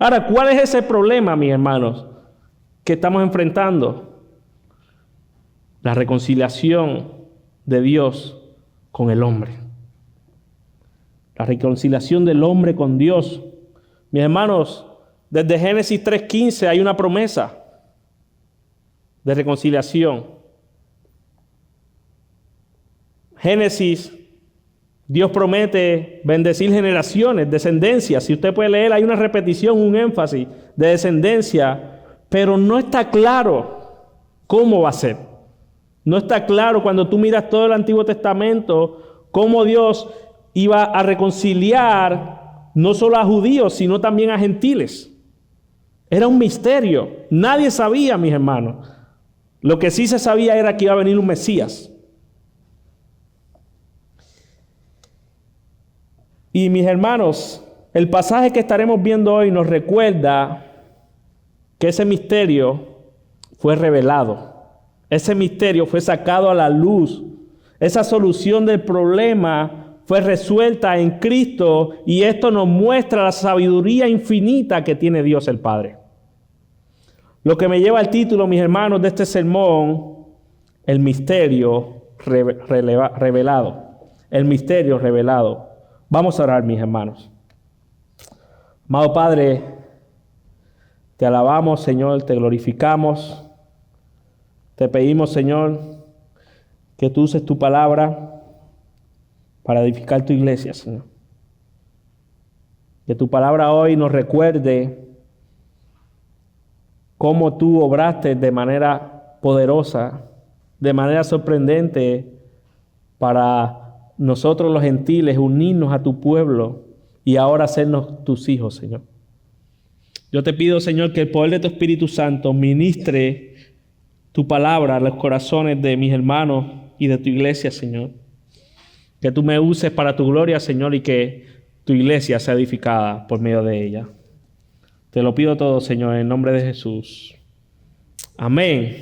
Ahora, ¿cuál es ese problema, mis hermanos, que estamos enfrentando? La reconciliación de Dios con el hombre. La reconciliación del hombre con Dios. Mis hermanos, desde Génesis 3:15 hay una promesa de reconciliación. Génesis, Dios promete bendecir generaciones, descendencia. Si usted puede leer, hay una repetición, un énfasis de descendencia, pero no está claro cómo va a ser. No está claro cuando tú miras todo el Antiguo Testamento, cómo Dios iba a reconciliar no solo a judíos, sino también a gentiles. Era un misterio. Nadie sabía, mis hermanos. Lo que sí se sabía era que iba a venir un Mesías. Y mis hermanos, el pasaje que estaremos viendo hoy nos recuerda que ese misterio fue revelado. Ese misterio fue sacado a la luz. Esa solución del problema fue resuelta en Cristo y esto nos muestra la sabiduría infinita que tiene Dios el Padre. Lo que me lleva al título, mis hermanos, de este sermón, el misterio revelado. El misterio revelado. Vamos a orar, mis hermanos. Amado Padre, te alabamos, Señor, te glorificamos. Te pedimos, Señor, que tú uses tu palabra para edificar tu iglesia, Señor. Que tu palabra hoy nos recuerde cómo tú obraste de manera poderosa, de manera sorprendente para nosotros los gentiles unirnos a tu pueblo y ahora hacernos tus hijos, Señor. Yo te pido, Señor, que el poder de tu Espíritu Santo ministre tu palabra a los corazones de mis hermanos y de tu iglesia, Señor. Que tú me uses para tu gloria, Señor, y que tu iglesia sea edificada por medio de ella. Te lo pido todo, Señor, en nombre de Jesús. Amén.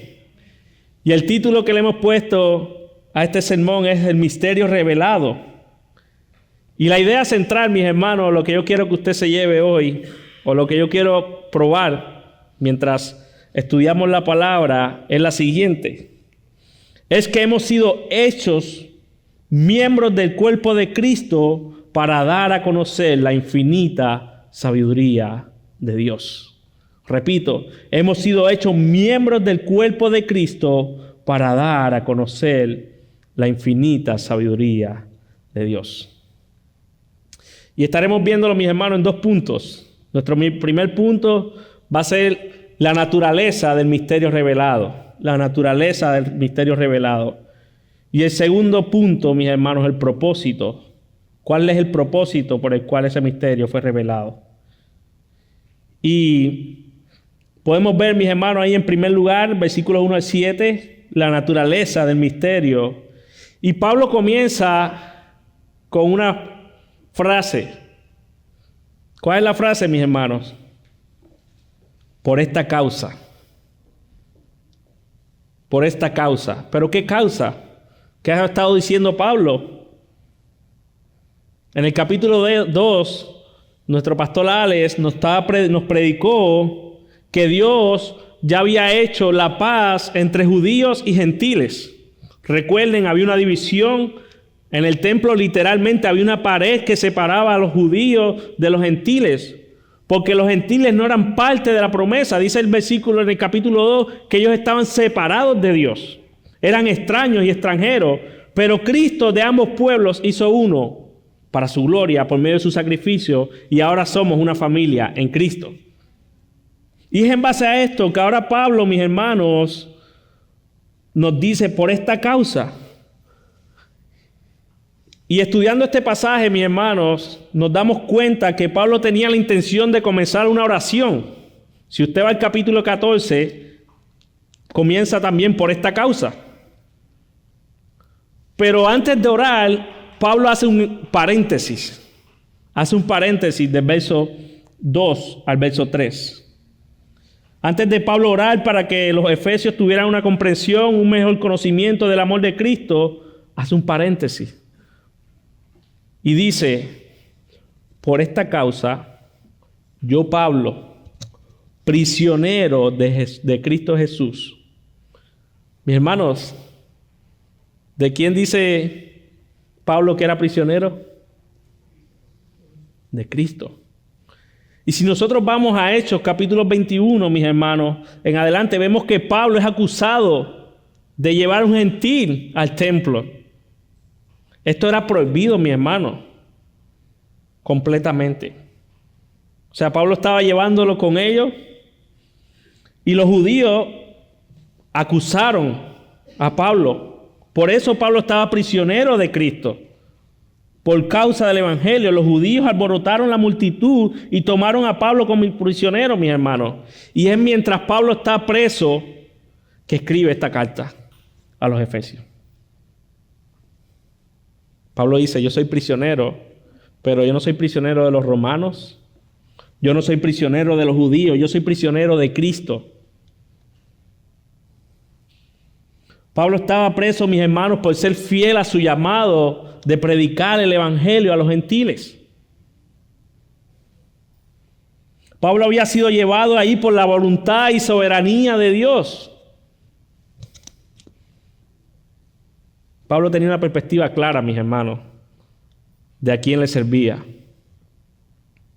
Y el título que le hemos puesto a este sermón es el misterio revelado. Y la idea central, mis hermanos, lo que yo quiero que usted se lleve hoy, o lo que yo quiero probar mientras estudiamos la palabra, es la siguiente. Es que hemos sido hechos miembros del cuerpo de Cristo para dar a conocer la infinita sabiduría de Dios. Repito, hemos sido hechos miembros del cuerpo de Cristo para dar a conocer la infinita sabiduría de Dios. Y estaremos viéndolo, mis hermanos, en dos puntos. Nuestro primer punto va a ser la naturaleza del misterio revelado. La naturaleza del misterio revelado. Y el segundo punto, mis hermanos, el propósito. ¿Cuál es el propósito por el cual ese misterio fue revelado? Y podemos ver, mis hermanos, ahí en primer lugar, versículos 1 al 7, la naturaleza del misterio. Y Pablo comienza con una frase. ¿Cuál es la frase, mis hermanos? Por esta causa. Por esta causa. ¿Pero qué causa? ¿Qué ha estado diciendo Pablo? En el capítulo 2, nuestro pastor Alex nos predicó que Dios ya había hecho la paz entre judíos y gentiles. Recuerden, había una división en el templo, literalmente había una pared que separaba a los judíos de los gentiles, porque los gentiles no eran parte de la promesa. Dice el versículo en el capítulo 2 que ellos estaban separados de Dios, eran extraños y extranjeros, pero Cristo de ambos pueblos hizo uno para su gloria por medio de su sacrificio y ahora somos una familia en Cristo. Y es en base a esto que ahora Pablo, mis hermanos, nos dice por esta causa. Y estudiando este pasaje, mis hermanos, nos damos cuenta que Pablo tenía la intención de comenzar una oración. Si usted va al capítulo 14, comienza también por esta causa. Pero antes de orar, Pablo hace un paréntesis. Hace un paréntesis del verso 2 al verso 3. Antes de Pablo orar para que los efesios tuvieran una comprensión, un mejor conocimiento del amor de Cristo, hace un paréntesis. Y dice, por esta causa, yo Pablo, prisionero de Cristo Jesús. Mis hermanos, ¿de quién dice Pablo que era prisionero? De Cristo. Y si nosotros vamos a Hechos capítulo 21, mis hermanos, en adelante vemos que Pablo es acusado de llevar un gentil al templo. Esto era prohibido, mis hermanos, completamente. O sea, Pablo estaba llevándolo con ellos y los judíos acusaron a Pablo. Por eso Pablo estaba prisionero de Cristo. Por causa del evangelio, los judíos alborotaron la multitud y tomaron a Pablo como prisionero, mis hermanos. Y es mientras Pablo está preso que escribe esta carta a los efesios. Pablo dice, yo soy prisionero, pero yo no soy prisionero de los romanos. Yo no soy prisionero de los judíos, yo soy prisionero de Cristo. Pablo estaba preso, mis hermanos, por ser fiel a su llamado de predicar el evangelio a los gentiles. Pablo había sido llevado ahí por la voluntad y soberanía de Dios. Pablo tenía una perspectiva clara, mis hermanos, de a quién le servía,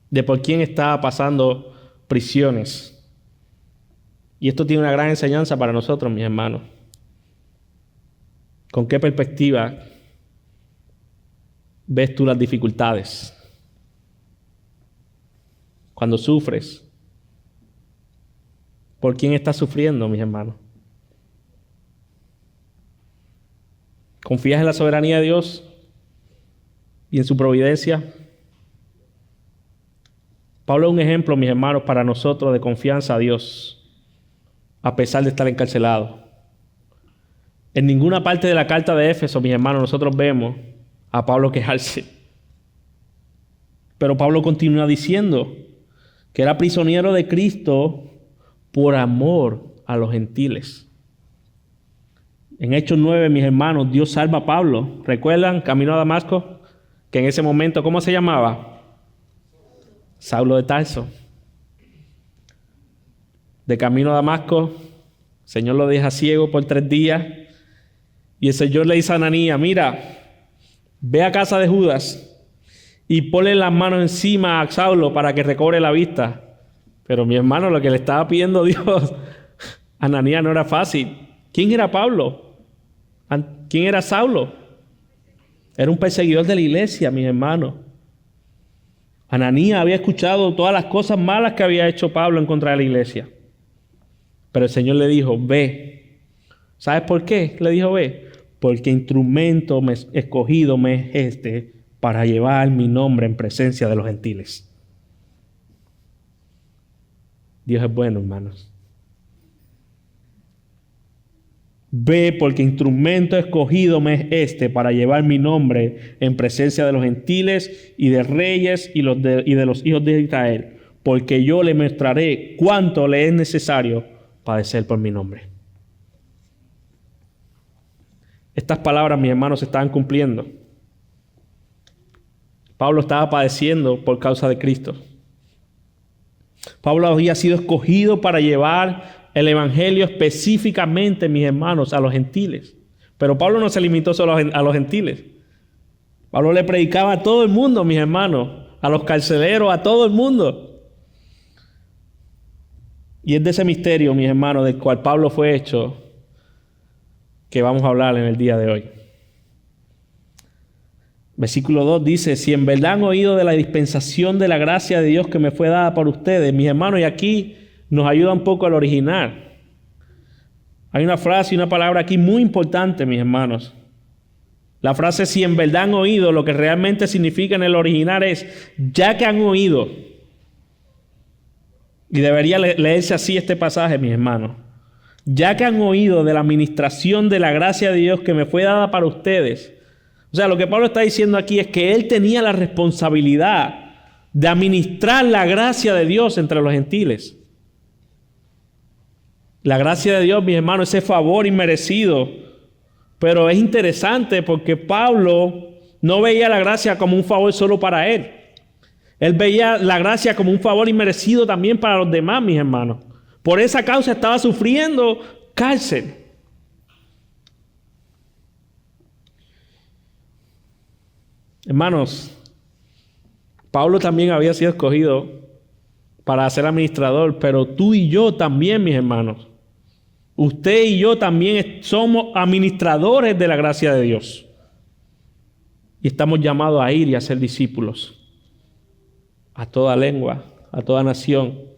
de por quién estaba pasando prisiones. Y esto tiene una gran enseñanza para nosotros, mis hermanos. ¿Con qué perspectiva ves tú las dificultades? Cuando sufres, ¿por quién estás sufriendo, mis hermanos? ¿Confías en la soberanía de Dios y en su providencia? Pablo es un ejemplo, mis hermanos, para nosotros de confianza a Dios, a pesar de estar encarcelado. En ninguna parte de la carta de Éfeso, mis hermanos, nosotros vemos a Pablo quejarse. Pero Pablo continúa diciendo que era prisionero de Cristo por amor a los gentiles. En Hechos 9, mis hermanos, Dios salva a Pablo. ¿Recuerdan? Camino a Damasco, que en ese momento, ¿cómo se llamaba? Saulo de Tarso. De camino a Damasco, el Señor lo deja ciego por 3 días. Y el Señor le dice a Ananías, mira, ve a casa de Judas y ponle las manos encima a Saulo para que recobre la vista. Pero mi hermano, lo que le estaba pidiendo Dios a Ananías no era fácil. ¿Quién era Pablo? ¿Quién era Saulo? Era un perseguidor de la iglesia, mis hermanos. Ananías había escuchado todas las cosas malas que había hecho Pablo en contra de la iglesia. Pero el Señor le dijo, ve. ¿Sabes por qué? Le dijo, ve. Porque instrumento escogido me es para llevar mi nombre en presencia de los gentiles. Dios es bueno, hermanos. Ve, porque instrumento escogido me es para llevar mi nombre en presencia de los gentiles y de reyes y de los hijos de Israel, porque yo le mostraré cuánto le es necesario padecer por mi nombre. Estas palabras, mis hermanos, se estaban cumpliendo. Pablo estaba padeciendo por causa de Cristo. Pablo había sido escogido para llevar el evangelio específicamente, mis hermanos, a los gentiles. Pero Pablo no se limitó solo a los gentiles. Pablo le predicaba a todo el mundo, mis hermanos, a los carceleros, a todo el mundo. Y es de ese misterio, mis hermanos, del cual Pablo fue hecho, que vamos a hablar en el día de hoy. Versículo 2 dice, si en verdad han oído de la dispensación de la gracia de Dios que me fue dada por ustedes, mis hermanos, y aquí nos ayuda un poco al original. Hay una frase y una palabra aquí muy importante, mis hermanos. La frase si en verdad han oído, lo que realmente significa en el original es ya que han oído. Y debería leerse así este pasaje, mis hermanos. Ya que han oído de la administración de la gracia de Dios que me fue dada para ustedes. O sea, lo que Pablo está diciendo aquí es que él tenía la responsabilidad de administrar la gracia de Dios entre los gentiles. La gracia de Dios, mis hermanos, ese favor inmerecido. Pero es interesante porque Pablo no veía la gracia como un favor solo para él. Él veía la gracia como un favor inmerecido también para los demás, mis hermanos. Por esa causa estaba sufriendo cárcel. Hermanos, Pablo también había sido escogido para ser administrador, pero tú y yo también, mis hermanos. Usted y yo también somos administradores de la gracia de Dios. Y estamos llamados a ir y a ser discípulos. A toda lengua, a toda nación.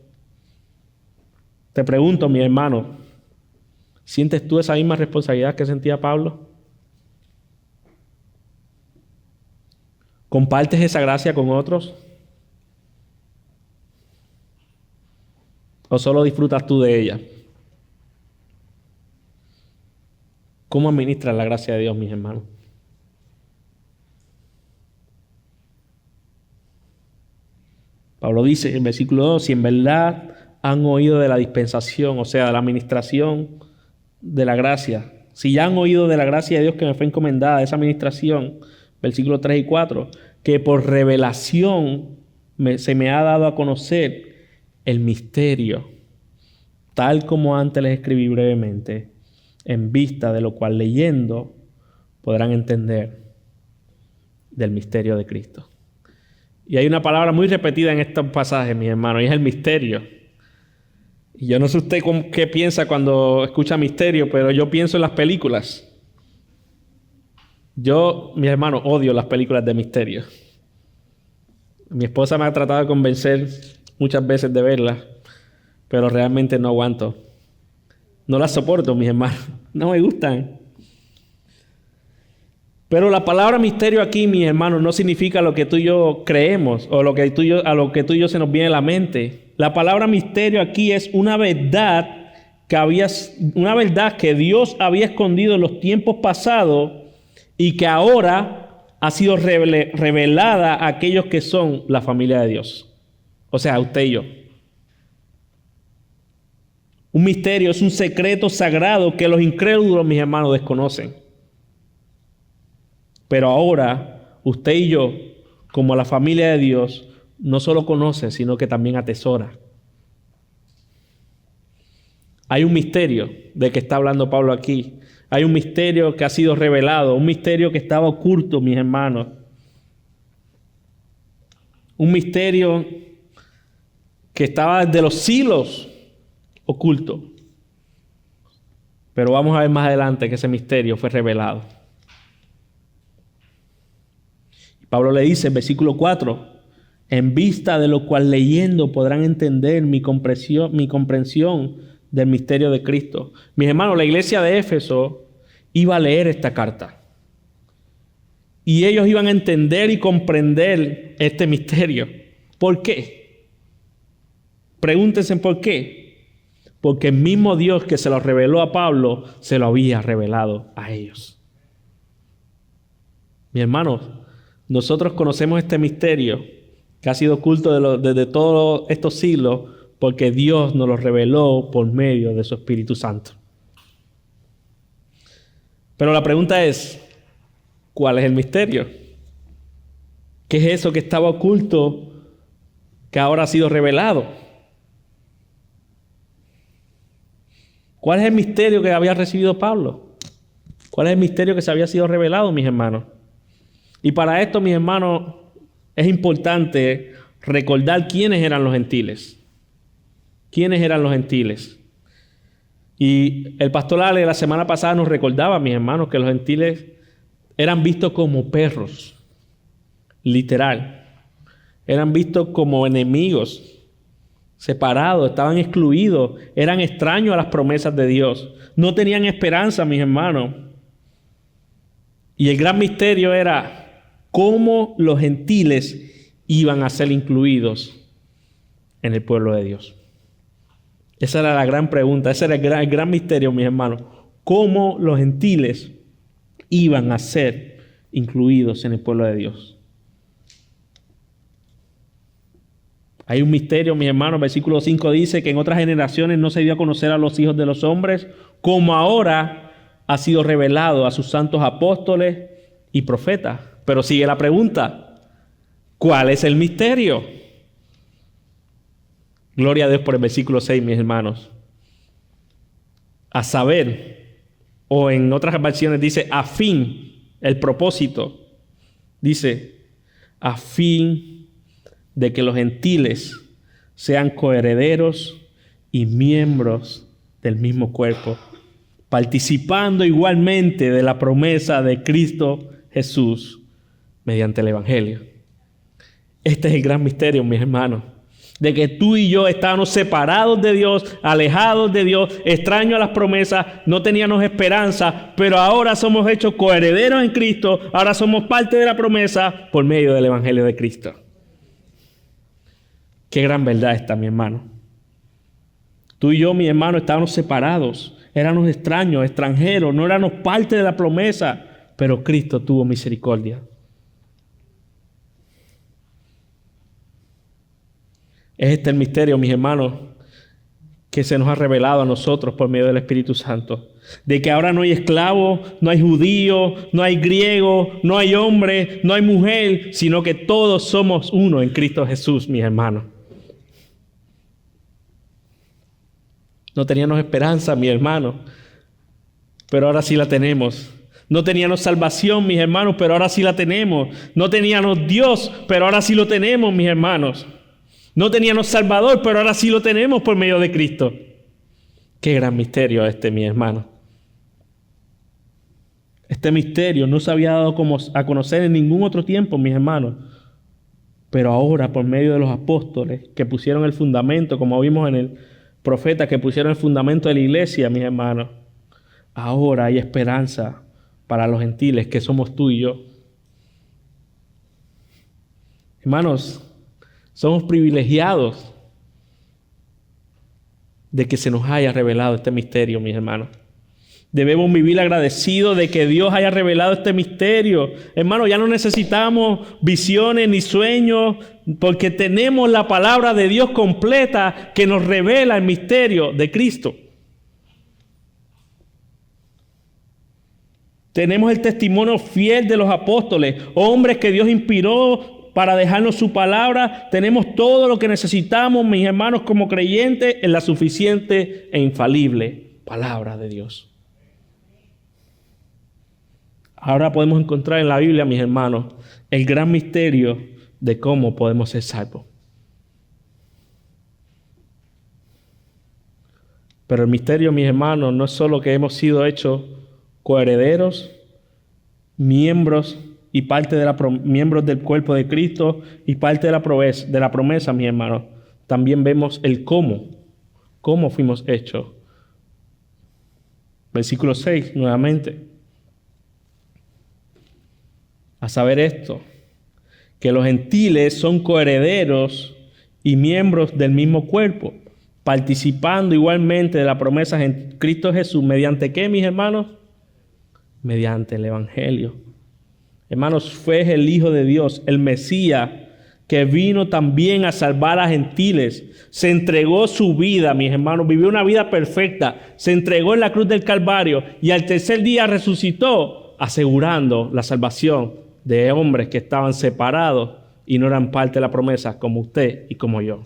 Te pregunto, mi hermano, ¿sientes tú esa misma responsabilidad que sentía Pablo? ¿Compartes esa gracia con otros? ¿O solo disfrutas tú de ella? ¿Cómo administras la gracia de Dios, mis hermanos? Pablo dice en el versículo 2, si en verdad han oído de la dispensación, o sea, de la administración de la gracia, si ya han oído de la gracia de Dios que me fue encomendada, esa administración, versículos 3 y 4, que por revelación se me ha dado a conocer el misterio, tal como antes les escribí brevemente, en vista de lo cual leyendo podrán entender del misterio de Cristo. Y hay una palabra muy repetida en estos pasajes, mis hermanos, y es el misterio. Y yo no sé usted qué piensa cuando escucha misterio, pero yo pienso en las películas. Yo, mis hermanos, odio las películas de misterio. Mi esposa me ha tratado de convencer muchas veces de verlas, pero realmente no aguanto. No las soporto, mis hermanos. No me gustan. Pero la palabra misterio aquí, mis hermanos, no significa lo que tú y yo creemos o a lo que tú y yo se nos viene a la mente. La palabra misterio aquí es una verdad que Dios había escondido en los tiempos pasados y que ahora ha sido revelada a aquellos que son la familia de Dios. O sea, usted y yo. Un misterio es un secreto sagrado que los incrédulos, mis hermanos, desconocen. Pero ahora, usted y yo, como la familia de Dios, no solo conoce, sino que también atesora. Hay un misterio de que está hablando Pablo aquí. Hay un misterio que ha sido revelado, un misterio que estaba oculto, mis hermanos. Un misterio que estaba desde los siglos oculto. Pero vamos a ver más adelante que ese misterio fue revelado. Pablo le dice en versículo 4, en vista de lo cual leyendo podrán entender mi comprensión del misterio de Cristo. Mis hermanos, la iglesia de Éfeso iba a leer esta carta. Y ellos iban a entender y comprender este misterio. ¿Por qué? Pregúntense por qué. Porque el mismo Dios que se lo reveló a Pablo, se lo había revelado a ellos. Mis hermanos, nosotros conocemos este misterio que ha sido oculto desde todos estos siglos porque Dios nos lo reveló por medio de su Espíritu Santo. Pero la pregunta es, ¿cuál es el misterio? ¿Qué es eso que estaba oculto que ahora ha sido revelado? ¿Cuál es el misterio que había recibido Pablo? ¿Cuál es el misterio que se había sido revelado, mis hermanos? Y para esto, mis hermanos, es importante recordar quiénes eran los gentiles. ¿Quiénes eran los gentiles? Y el pastor Ale la semana pasada nos recordaba, mis hermanos, que los gentiles eran vistos como perros, literal. Eran vistos como enemigos, separados, estaban excluidos, eran extraños a las promesas de Dios. No tenían esperanza, mis hermanos. Y el gran misterio era cómo los gentiles iban a ser incluidos en el pueblo de Dios. Esa era la gran pregunta, ese era el gran misterio, mis hermanos. Cómo los gentiles iban a ser incluidos en el pueblo de Dios. Hay un misterio, mis hermanos. Versículo 5 dice que en otras generaciones no se dio a conocer a los hijos de los hombres, como ahora ha sido revelado a sus santos apóstoles y profetas. Pero sigue la pregunta, ¿cuál es el misterio? Gloria a Dios por el versículo 6, mis hermanos. a saber, o en otras versiones dice a fin, el propósito, dice a fin de que los gentiles sean coherederos y miembros del mismo cuerpo, participando igualmente de la promesa de Cristo Jesús mediante el Evangelio. Este es el gran misterio, mis hermanos, de que tú y yo estábamos separados de Dios, alejados de Dios, extraños a las promesas, no teníamos esperanza, pero ahora somos hechos coherederos en Cristo, ahora somos parte de la promesa por medio del Evangelio de Cristo. Qué gran verdad está, mi hermano. Tú y yo, mi hermano, estábamos separados, éramos extraños, extranjeros, no éramos parte de la promesa, pero Cristo tuvo misericordia. Es este el misterio, mis hermanos, que se nos ha revelado a nosotros por medio del Espíritu Santo. De que ahora no hay esclavo, no hay judío, no hay griego, no hay hombre, no hay mujer, sino que todos somos uno en Cristo Jesús, mis hermanos. No teníamos esperanza, mis hermanos, pero ahora sí la tenemos. No teníamos salvación, mis hermanos, pero ahora sí la tenemos. No teníamos Dios, pero ahora sí lo tenemos, mis hermanos. No teníamos Salvador, pero ahora sí lo tenemos por medio de Cristo. Qué gran misterio este, mis hermanos. Este misterio no se había dado a conocer en ningún otro tiempo, mis hermanos. Pero ahora, por medio de los apóstoles que pusieron el fundamento, como vimos en el profeta, que pusieron el fundamento de la iglesia, mis hermanos, ahora hay esperanza para los gentiles, que somos tú y yo. Hermanos, somos privilegiados de que se nos haya revelado este misterio, mis hermanos. Debemos vivir agradecidos de que Dios haya revelado este misterio. Hermanos, ya no necesitamos visiones ni sueños, porque tenemos la palabra de Dios completa que nos revela el misterio de Cristo. Tenemos el testimonio fiel de los apóstoles, hombres que Dios inspiró para dejarnos su palabra. Tenemos todo lo que necesitamos, mis hermanos, como creyentes, en la suficiente e infalible palabra de Dios. Ahora podemos encontrar en la Biblia, mis hermanos, el gran misterio de cómo podemos ser salvos. Pero el misterio, mis hermanos, no es solo que hemos sido hechos coherederos, miembros y parte de miembros del cuerpo de Cristo y parte de la promesa, mis hermanos. También vemos el cómo fuimos hechos. Versículo 6, nuevamente. A saber esto, que los gentiles son coherederos y miembros del mismo cuerpo, participando igualmente de la promesa en Cristo Jesús. ¿Mediante qué, mis hermanos? Mediante el Evangelio. Hermanos, fue el Hijo de Dios, el Mesías, que vino también a salvar a gentiles. Se entregó su vida, mis hermanos, vivió una vida perfecta. Se entregó en la cruz del Calvario y al tercer día resucitó, asegurando la salvación de hombres que estaban separados y no eran parte de la promesa, como usted y como yo.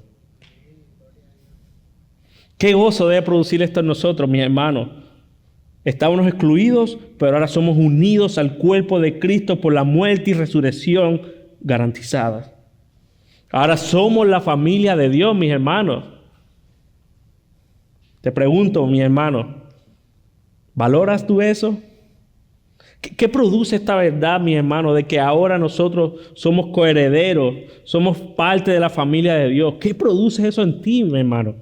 ¿Qué gozo debe producir esto en nosotros, mis hermanos? Estábamos excluidos, pero ahora somos unidos al cuerpo de Cristo por la muerte y resurrección garantizadas. Ahora somos la familia de Dios, mis hermanos. Te pregunto, mi hermano, ¿valoras tú eso? ¿Qué produce esta verdad, mi hermano, de que ahora nosotros somos coherederos, somos parte de la familia de Dios? ¿Qué produce eso en ti, mi hermano?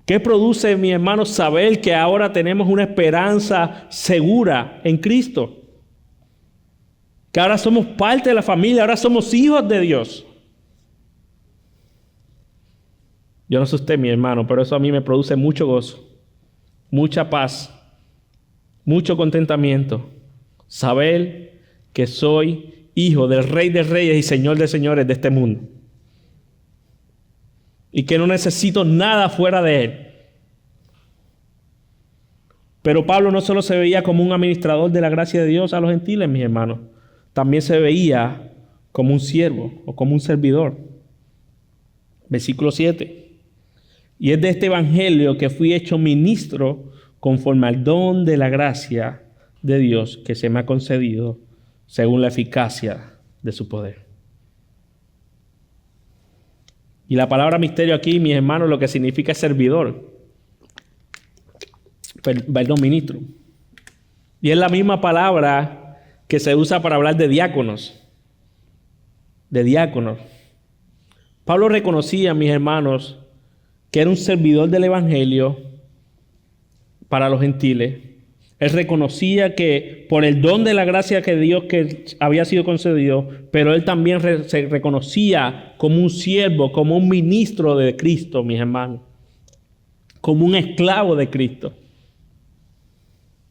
¿Qué produce, mi hermano, saber que ahora tenemos una esperanza segura en Cristo? Que ahora somos parte de la familia, ahora somos hijos de Dios. Yo no sé usted, mi hermano, pero eso a mí me produce mucho gozo, mucha paz, mucho contentamiento. Saber que soy hijo del Rey de Reyes y Señor de Señores de este mundo. Y que no necesito nada fuera de Él. Pero Pablo no solo se veía como un administrador de la gracia de Dios a los gentiles, mis hermanos. También se veía como un siervo o como un servidor. Versículo 7. Y es de este evangelio que fui hecho ministro conforme al don de la gracia de Dios que se me ha concedido según la eficacia de su poder. Y la palabra misterio aquí, mis hermanos, lo que significa es servidor. Perdón, ministro. Y es la misma palabra que se usa para hablar de diáconos. De diáconos. Pablo reconocía, mis hermanos, que era un servidor del evangelio para los gentiles. Él reconocía que por el don de la gracia que Dios que había sido concedido, pero él también se reconocía como un siervo, como un ministro de Cristo, mis hermanos, como un esclavo de Cristo.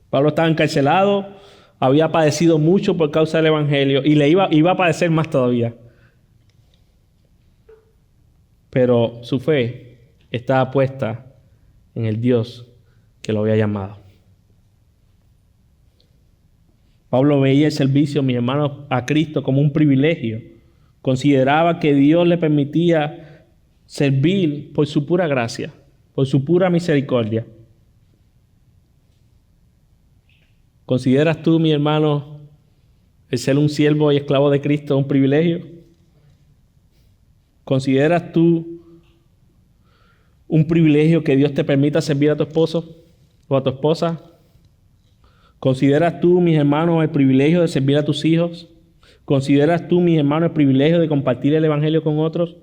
Pablo estaba encarcelado, había padecido mucho por causa del evangelio y iba a padecer más todavía. Pero su fe estaba puesta en el Dios que lo había llamado. Pablo veía el servicio, mis hermanos, a Cristo como un privilegio. Consideraba que Dios le permitía servir por su pura gracia, por su pura misericordia. ¿Consideras tú, mi hermano, el ser un siervo y esclavo de Cristo un privilegio? ¿Consideras tú un privilegio que Dios te permita servir a tu esposo o a tu esposa? ¿Consideras tú, mis hermanos, el privilegio de servir a tus hijos? ¿Consideras tú, mis hermanos, el privilegio de compartir el evangelio con otros?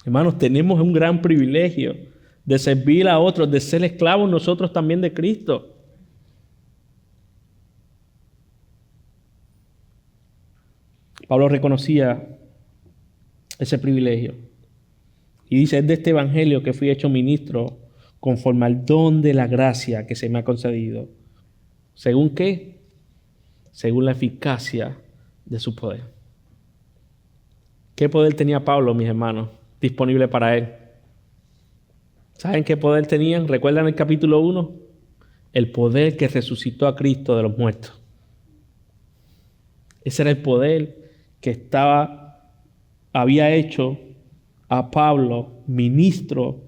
Hermanos, tenemos un gran privilegio de servir a otros, de ser esclavos nosotros también de Cristo. Pablo reconocía ese privilegio. Y dice, es de este evangelio que fui hecho ministro conforme al don de la gracia que se me ha concedido. ¿Según qué? Según la eficacia de su poder. ¿Qué poder tenía Pablo, mis hermanos, disponible para él? ¿Saben qué poder tenían? ¿Recuerdan el capítulo 1? El poder que resucitó a Cristo de los muertos. Ese era el poder que había hecho a Pablo ministro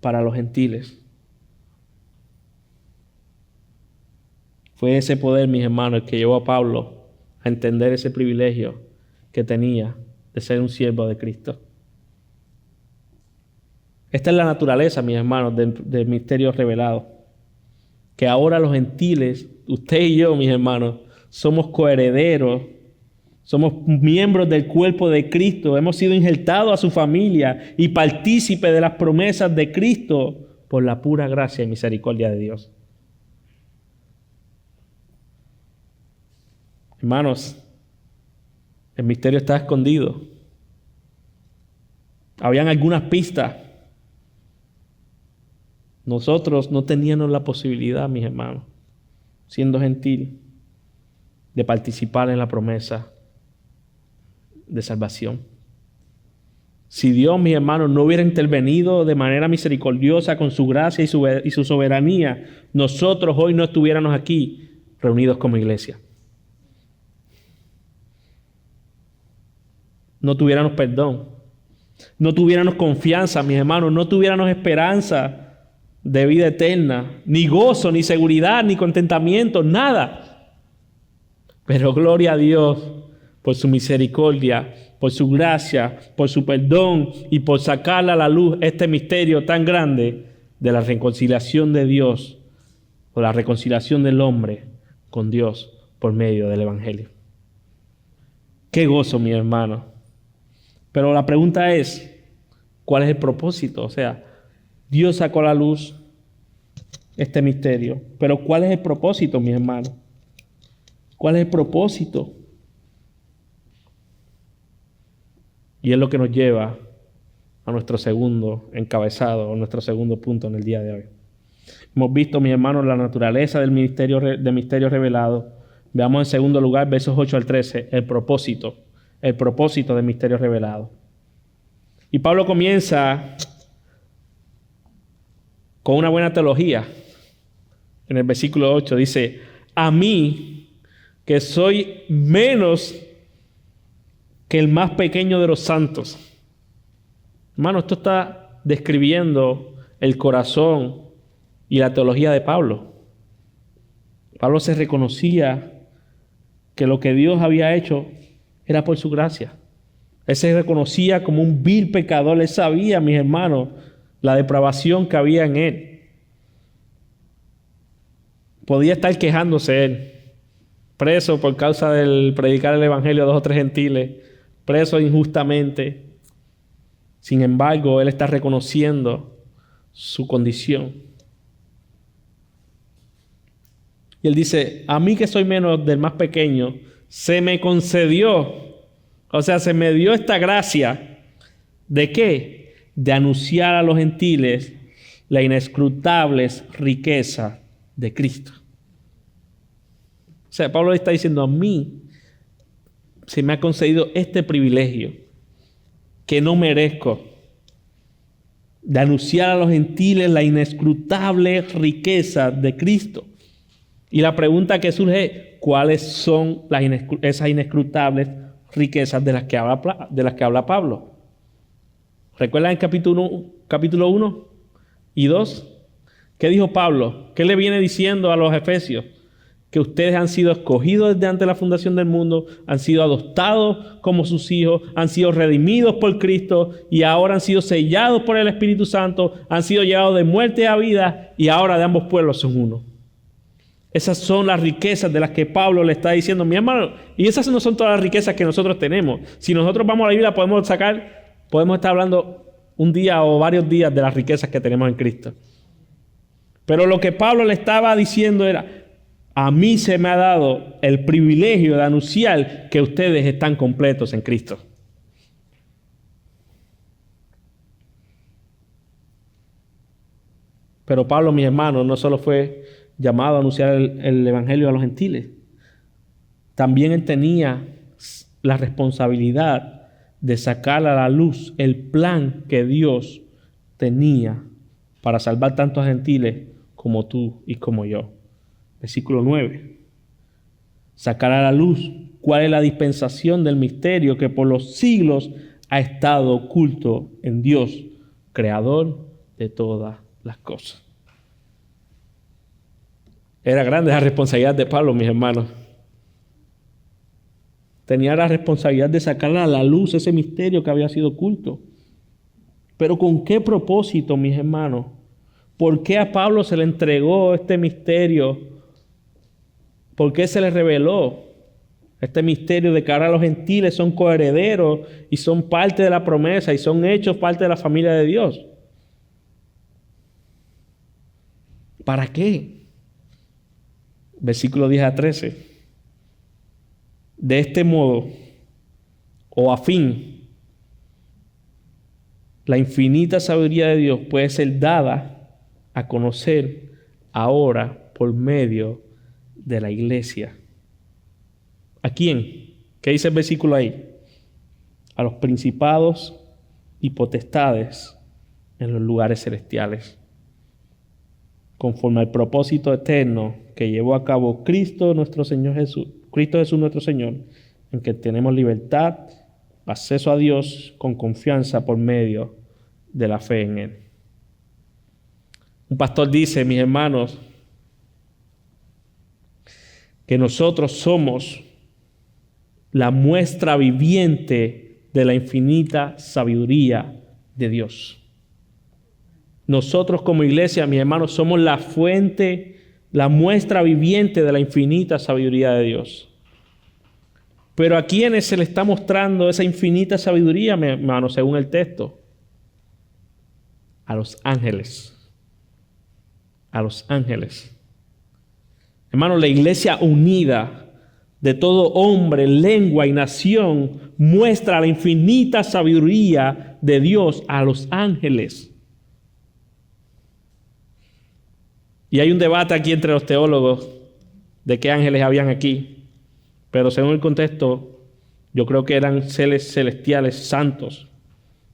para los gentiles. Fue ese poder, mis hermanos, el que llevó a Pablo a entender ese privilegio que tenía de ser un siervo de Cristo. Esta es la naturaleza, mis hermanos, del misterio revelado. Que ahora los gentiles, usted y yo, mis hermanos, somos coherederos, somos miembros del cuerpo de Cristo, hemos sido injertados a su familia y partícipes de las promesas de Cristo por la pura gracia y misericordia de Dios. Hermanos, el misterio está escondido. Habían algunas pistas. Nosotros no teníamos la posibilidad, mis hermanos, siendo gentil, de participar en la promesa de salvación. Si Dios, mis hermanos, no hubiera intervenido de manera misericordiosa con su gracia y su soberanía, nosotros hoy no estuviéramos aquí reunidos como iglesia. No tuviéramos perdón, no tuviéramos confianza, mis hermanos, no tuviéramos esperanza de vida eterna, ni gozo, ni seguridad, ni contentamiento, nada. Pero gloria a Dios por su misericordia, por su gracia, por su perdón y por sacar a la luz este misterio tan grande de la reconciliación de Dios o la reconciliación del hombre con Dios por medio del evangelio. Qué gozo, mi hermano. Pero la pregunta es, ¿cuál es el propósito? O sea, Dios sacó a la luz este misterio, pero ¿cuál es el propósito, mi hermano? ¿Cuál es el propósito? Y es lo que nos lleva a nuestro segundo encabezado, o nuestro segundo punto en el día de hoy. Hemos visto, mis hermanos, la naturaleza del misterio revelado. Veamos en segundo lugar, versos 8 al 13, el propósito del misterio revelado. Y Pablo comienza con una buena teología. En el versículo 8 dice, a mí, que soy menos que el más pequeño de los santos. Hermano, esto está describiendo el corazón y la teología de Pablo. Pablo se reconocía que lo que Dios había hecho era por su gracia. Él se reconocía como un vil pecador. Él sabía, mis hermanos, la depravación que había en él. Podía estar quejándose él, preso por causa del predicar el evangelio a 2 o 3 gentiles, preso injustamente. Sin embargo, él está reconociendo su condición. Y él dice, a mí que soy menos del más pequeño, se me concedió, o sea, se me dio esta gracia. ¿De qué? De anunciar a los gentiles la inescrutable riqueza de Cristo. O sea, Pablo le está diciendo, a mí se me ha concedido este privilegio que no merezco, de anunciar a los gentiles la inescrutable riqueza de Cristo. Y la pregunta que surge es, ¿cuáles son esas inescrutables riquezas de las que habla Pablo? ¿Recuerdan el capítulo 1 y 2? ¿Qué dijo Pablo? ¿Qué le viene diciendo a los efesios? Que ustedes han sido escogidos desde antes de la fundación del mundo, han sido adoptados como sus hijos, han sido redimidos por Cristo y ahora han sido sellados por el Espíritu Santo, han sido llevados de muerte a vida y ahora de ambos pueblos son uno. Esas son las riquezas de las que Pablo le está diciendo, mi hermano, y esas no son todas las riquezas que nosotros tenemos. Si nosotros vamos a la Biblia podemos estar hablando un día o varios días de las riquezas que tenemos en Cristo. Pero lo que Pablo le estaba diciendo era, a mí se me ha dado el privilegio de anunciar que ustedes están completos en Cristo. Pero Pablo, mis hermanos, no solo fue llamado a anunciar el evangelio a los gentiles. También él tenía la responsabilidad de sacar a la luz el plan que Dios tenía para salvar tanto a gentiles como tú y como yo. Versículo 9. Sacar a la luz cuál es la dispensación del misterio que por los siglos ha estado oculto en Dios, creador de todas las cosas. Era grande la responsabilidad de Pablo, mis hermanos. Tenía la responsabilidad de sacar a la luz ese misterio que había sido oculto. Pero ¿con qué propósito, mis hermanos? ¿Por qué a Pablo se le entregó este misterio? ¿Por qué se le reveló este misterio de que ahora los gentiles son coherederos y son parte de la promesa y son hechos parte de la familia de Dios? ¿Para qué? Versículo 10 a 13. De este modo, o a fin, la infinita sabiduría de Dios puede ser dada a conocer ahora por medio de la iglesia. ¿A quién? ¿Qué dice el versículo ahí? A los principados y potestades en los lugares celestiales, conforme al propósito eterno que llevó a cabo Cristo Jesús nuestro Señor, en que tenemos libertad, acceso a Dios con confianza por medio de la fe en Él. Un pastor dice, mis hermanos, que nosotros somos la muestra viviente de la infinita sabiduría de Dios. Nosotros como iglesia, mis hermanos, somos la fuente, la muestra viviente de la infinita sabiduría de Dios. Pero ¿a quiénes se le está mostrando esa infinita sabiduría, mis hermanos, según el texto? A los ángeles. A los ángeles. Hermanos, la iglesia unida de todo hombre, lengua y nación muestra la infinita sabiduría de Dios a los ángeles. Y hay un debate aquí entre los teólogos de qué ángeles habían aquí. Pero según el contexto, yo creo que eran seres celestiales santos.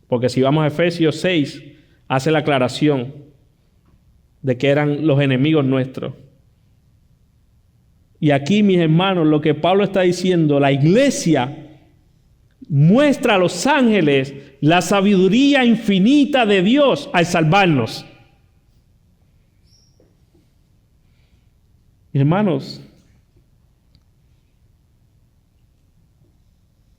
Porque si vamos a Efesios 6, hace la aclaración de que eran los enemigos nuestros. Y aquí, mis hermanos, lo que Pablo está diciendo, la iglesia muestra a los ángeles la sabiduría infinita de Dios al salvarnos. Hermanos,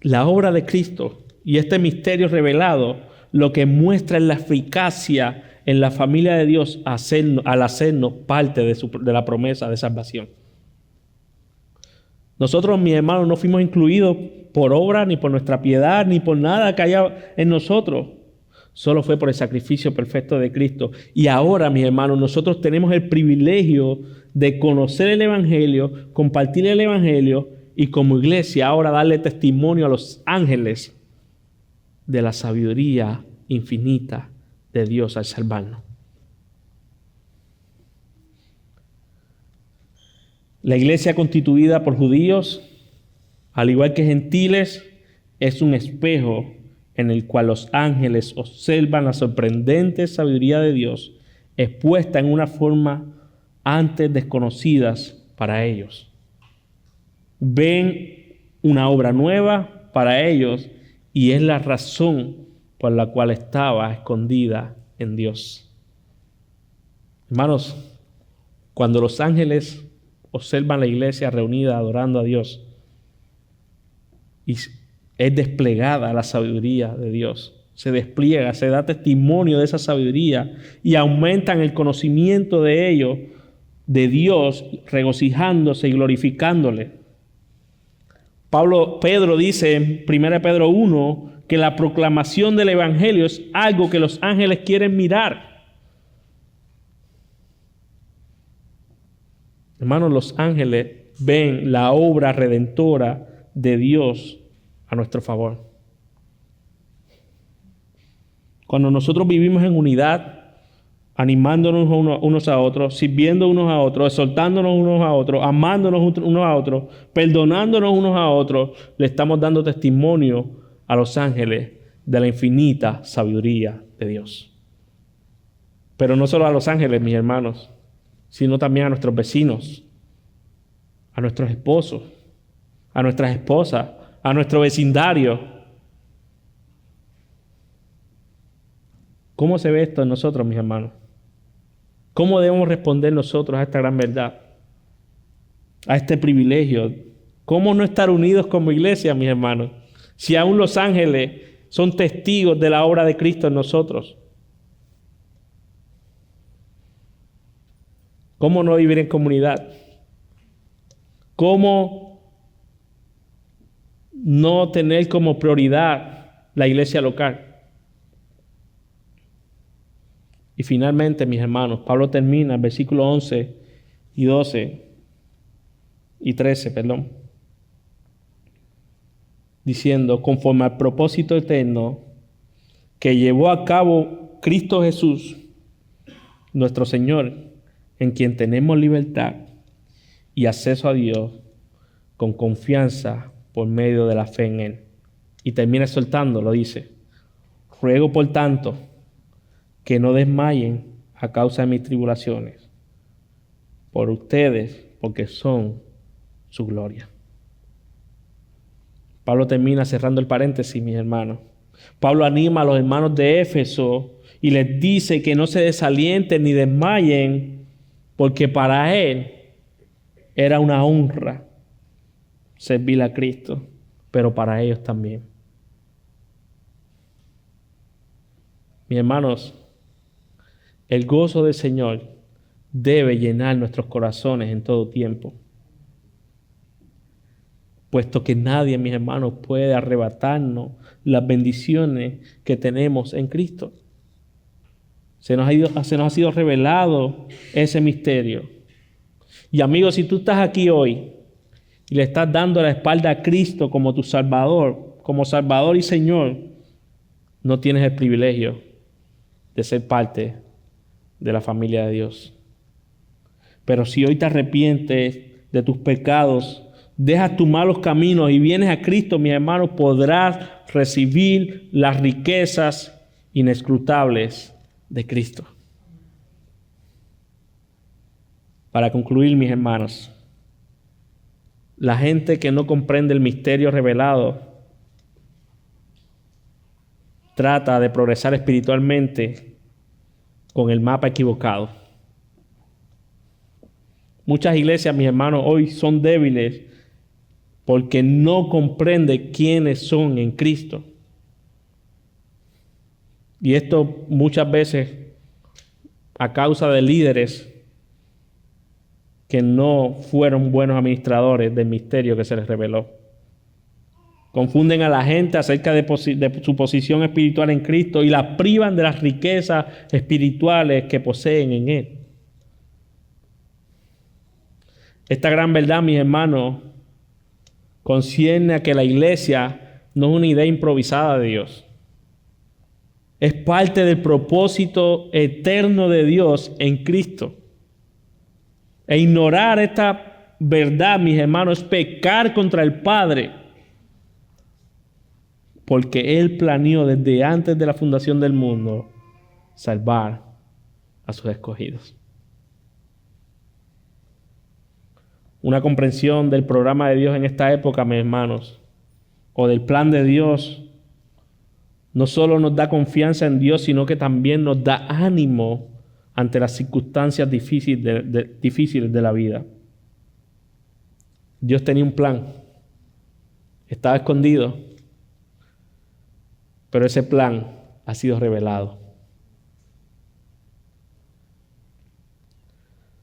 la obra de Cristo y este misterio revelado, lo que muestra es la eficacia en la familia de Dios al hacernos parte de la promesa de salvación. Nosotros, mis hermanos, no fuimos incluidos por obra, ni por nuestra piedad, ni por nada que haya en nosotros. Solo fue por el sacrificio perfecto de Cristo. Y ahora, mis hermanos, nosotros tenemos el privilegio de conocer el Evangelio, compartir el Evangelio y como iglesia ahora darle testimonio a los ángeles de la sabiduría infinita de Dios al salvarnos. La iglesia constituida por judíos, al igual que gentiles, es un espejo en el cual los ángeles observan la sorprendente sabiduría de Dios expuesta en una forma antes desconocidas para ellos. Ven una obra nueva para ellos y es la razón por la cual estaba escondida en Dios. Hermanos, cuando los ángeles observan la iglesia reunida adorando a Dios y es desplegada la sabiduría de Dios, se despliega, se da testimonio de esa sabiduría y aumentan el conocimiento de ellos, de Dios, regocijándose y glorificándole. Pedro dice en 1 Pedro 1 que la proclamación del Evangelio es algo que los ángeles quieren mirar. Hermanos, los ángeles ven la obra redentora de Dios a nuestro favor. Cuando nosotros vivimos en unidad, animándonos unos a otros, sirviendo unos a otros, exhortándonos unos a otros, amándonos unos a otros, perdonándonos unos a otros, le estamos dando testimonio a los ángeles de la infinita sabiduría de Dios. Pero no solo a los ángeles, mis hermanos, sino también a nuestros vecinos, a nuestros esposos, a nuestras esposas, a nuestro vecindario. ¿Cómo se ve esto en nosotros, mis hermanos? ¿Cómo debemos responder nosotros a esta gran verdad? A este privilegio. ¿Cómo no estar unidos como iglesia, mis hermanos? Si aún los ángeles son testigos de la obra de Cristo en nosotros. ¿Cómo no vivir en comunidad? ¿Cómo no tener como prioridad la iglesia local? Y finalmente, mis hermanos, Pablo termina en versículos 11 y 12 y 13, diciendo, conforme al propósito eterno que llevó a cabo Cristo Jesús, nuestro Señor, en quien tenemos libertad y acceso a Dios con confianza por medio de la fe en Él. Y termina exhortándolo, dice, ruego por tanto que no desmayen a causa de mis tribulaciones, por ustedes, porque son su gloria. Pablo termina cerrando el paréntesis, mis hermanos. Pablo anima a los hermanos de Éfeso y les dice que no se desalienten ni desmayen, porque para él era una honra servir a Cristo, pero para ellos también. Mis hermanos, el gozo del Señor debe llenar nuestros corazones en todo tiempo, puesto que nadie, mis hermanos, puede arrebatarnos las bendiciones que tenemos en Cristo. Se nos ha sido revelado ese misterio. Y amigos, si tú estás aquí hoy y le estás dando la espalda a Cristo como tu Salvador, como Salvador y Señor, no tienes el privilegio de ser parte de la familia de Dios. Pero si hoy te arrepientes de tus pecados, dejas tus malos caminos y vienes a Cristo, mis hermanos, podrás recibir las riquezas inescrutables de Cristo. Para concluir, mis hermanos, la gente que no comprende el misterio revelado trata de progresar espiritualmente con el mapa equivocado. Muchas iglesias, mis hermanos, hoy son débiles porque no comprenden quiénes son en Cristo. Y esto muchas veces a causa de líderes que no fueron buenos administradores del misterio que se les reveló. Confunden a la gente acerca de su posición espiritual en Cristo y la privan de las riquezas espirituales que poseen en Él. Esta gran verdad, mis hermanos, concierne a que la iglesia no es una idea improvisada de Dios. Es parte del propósito eterno de Dios en Cristo. E ignorar esta verdad, mis hermanos, es pecar contra el Padre. Porque Él planeó desde antes de la fundación del mundo salvar a sus escogidos. Una comprensión del programa de Dios en esta época, mis hermanos, o del plan de Dios, no solo nos da confianza en Dios, sino que también nos da ánimo ante las circunstancias difíciles de la vida. Dios tenía un plan. Estaba escondido. Pero ese plan ha sido revelado.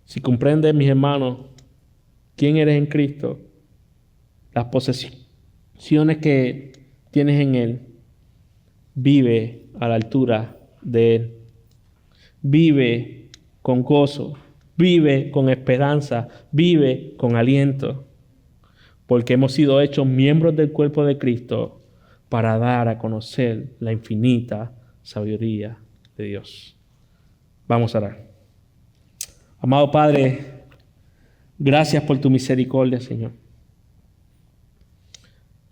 Si comprendes, mis hermanos, quién eres en Cristo, las posesiones que tienes en Él, vive a la altura de Él. Vive con gozo, vive con esperanza, vive con aliento, porque hemos sido hechos miembros del cuerpo de Cristo para dar a conocer la infinita sabiduría de Dios. Vamos a orar. Amado Padre, gracias por tu misericordia, Señor.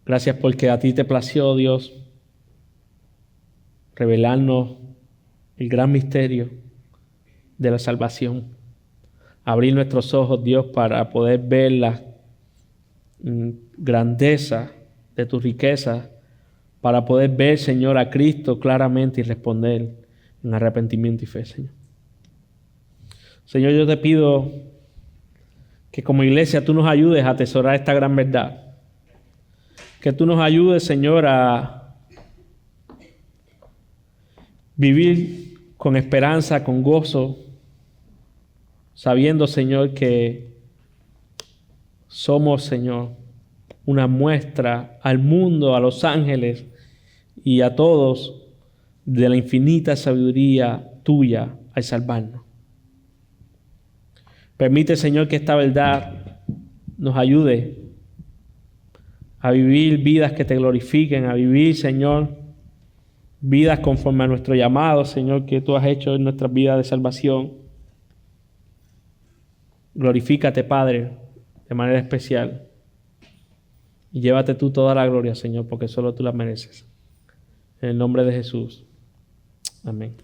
Gracias porque a ti te plació, Dios, revelarnos el gran misterio de la salvación. Abrir nuestros ojos, Dios, para poder ver la grandeza de tu riqueza, para poder ver, Señor, a Cristo claramente y responder en arrepentimiento y fe, Señor. Señor, yo te pido que como iglesia tú nos ayudes a atesorar esta gran verdad. Que tú nos ayudes, Señor, a vivir con esperanza, con gozo, sabiendo, Señor, que somos, Señor, una muestra al mundo, a los ángeles y a todos de la infinita sabiduría tuya al salvarnos. Permite, Señor, que esta verdad nos ayude a vivir vidas que te glorifiquen, a vivir, Señor, vidas conforme a nuestro llamado, Señor, que tú has hecho en nuestras vidas de salvación. Glorifícate, Padre, de manera especial. Y llévate tú toda la gloria, Señor, porque solo tú la mereces. En el nombre de Jesús. Amén.